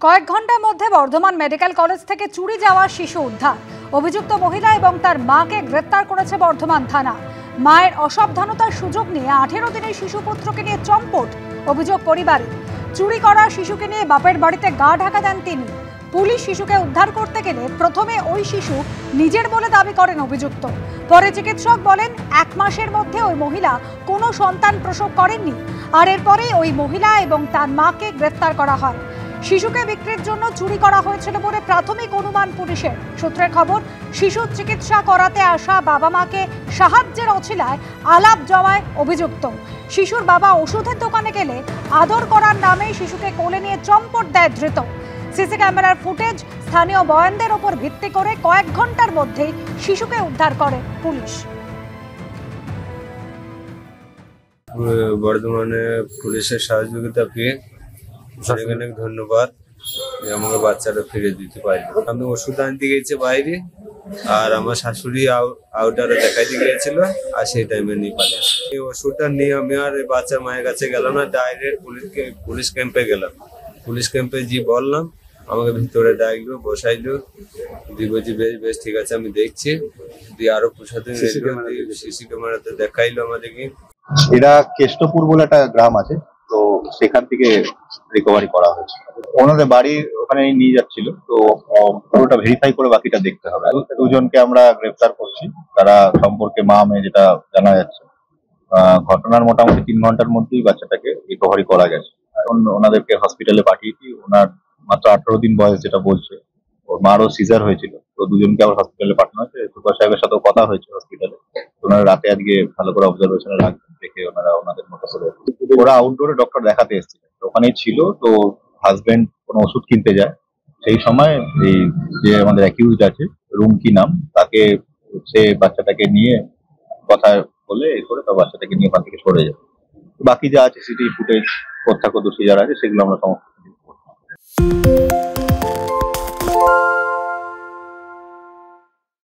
কয়েক ঘন্টার মধ্যে বর্ধমান মেডিকেল কলেজ থেকে চুরি যাওয়া শিশু উদ্ধার। অভিযুক্ত মহিলা এবং তার মাকে গ্রেফতার করেছে বর্ধমান থানা। মায়ের অসাবধানতার সুযোগ নিয়ে 18 দিনের শিশুপুত্রকে নিয়ে চম্পট অভিযোগ পরিবারে। চুরি করা শিশুকে নিয়ে বাপের বাড়িতে গা ঢাকা দেন তিনি। পুলিশ শিশুকে উদ্ধার করতে গেলে প্রথমে ওই শিশু নিজের বলে দাবি করেন অভিযুক্ত। পরে চিকিৎসক বলেন 1 মাসের মধ্যে ওই মহিলা কোনো সন্তান প্রসব করেননি। আর এরপরেই ওই মহিলা এবং তার মাকে গ্রেফতার করা হয়। শিশুকে বিক্রির জন্য চুরি করা হয়েছিল বলে প্রাথমিক অনুমান পুলিশের। সূত্রের খবর, শিশুর চিকিৎসা করাতে আসা বাবা মাকে সাহায্যের অছিলায় আলাপ জমায় অভিযুক্ত। শিশুর বাবা ওষুধের দোকানে গেলে আদর করার নামে শিশুকে কোলে নিয়ে চম্পট দেয় ধৃত। সিসি ক্যামেরার ফুটেজ, স্থানীয় বয়ানদের ওপর ভিত্তি করে কয়েক ঘন্টার মধ্যেই শিশুকে উদ্ধার করে পুলিশ। বর্ধমানে পুলিশের সহযোগিতা পেয়ে অনেক অনেক ধন্যবাদ। আমাকে বাচ্চাটা ফিরে দিতে পারি। আমি ওষুধ আনতে গেছি বাইরে, আর আমার শাশুড়ি আউটারে দেখাইতে গিয়েছিল, আর সেই টাইমে নিয়ে পালিয়েছে। এই ওষুধটা নিয়ে আমি আর বাচ্চার মায়ের কাছে গেলাম না, ডাইরেক্ট পুলিশ ক্যাম্পে গেলাম। পুলিশ ক্যাম্পে যে বললাম, আমাকে ভিতরে ডাকলো, বসাইলো, দিয়ে বলছি বেশ ঠিক আছে, আমি দেখছি। দিয়ে আরো প্রশাসন সিসি ক্যামেরাতে দেখাইলো আমাদেরকে। এরা কেষ্টপুর বলে একটা গ্রাম আছে, তো সেখান থেকে রিকভারি করা হয়েছে। ওনাদের বাড়ির ওখানে নিয়ে যাচ্ছিল, তো পুরোটা ভেরিফাই করে বাকিটা দেখতে হবে। দুজনকে আমরা গ্রেফতার করছি, তারা সম্পর্কে মা মেয়ে যেটা জানা যাচ্ছে। ঘটনার মোটামুটি 3 ঘন্টার মধ্যেই বাচ্চাটাকে রিকভারি করা গেছে। এখন ওনাদেরকে হসপিটালে পাঠিয়েছি। ওনার মাত্র 18 দিন বয়স যেটা বলছে। ওর মারও সিজার হয়েছিল, তো দুজনকে আবার হসপিটালে পাঠানো হয়েছে। সুপার সাহেবের সাথেও কথা হয়েছে হসপিটালে। ওনারা রাতে আজকে ভালো করে অবজারভেশনে রাখবেন, দেখে ওনারা ওনাদের মতো করে। ওরা আউটডোরে ডক্টর দেখাতে এসেছিলেন, ওখানেই ছিল। তো হাজবেন্ড কোনো ওষুধ কিনতে যায়, সেই সময় এই যে আমাদের অ্যাকিউজড আছে, রুমকি নাম, তাকে সে বাচ্চাটাকে নিয়ে কথা বলে এই করে তার বাচ্চাটাকে নিয়ে ওখান থেকে সরে যায়। বাকি যা আছে সিসিটিভি ফুটেজ, প্রত্যক্ষদর্শী যারা আছে, সেগুলো আমরা সমস্ত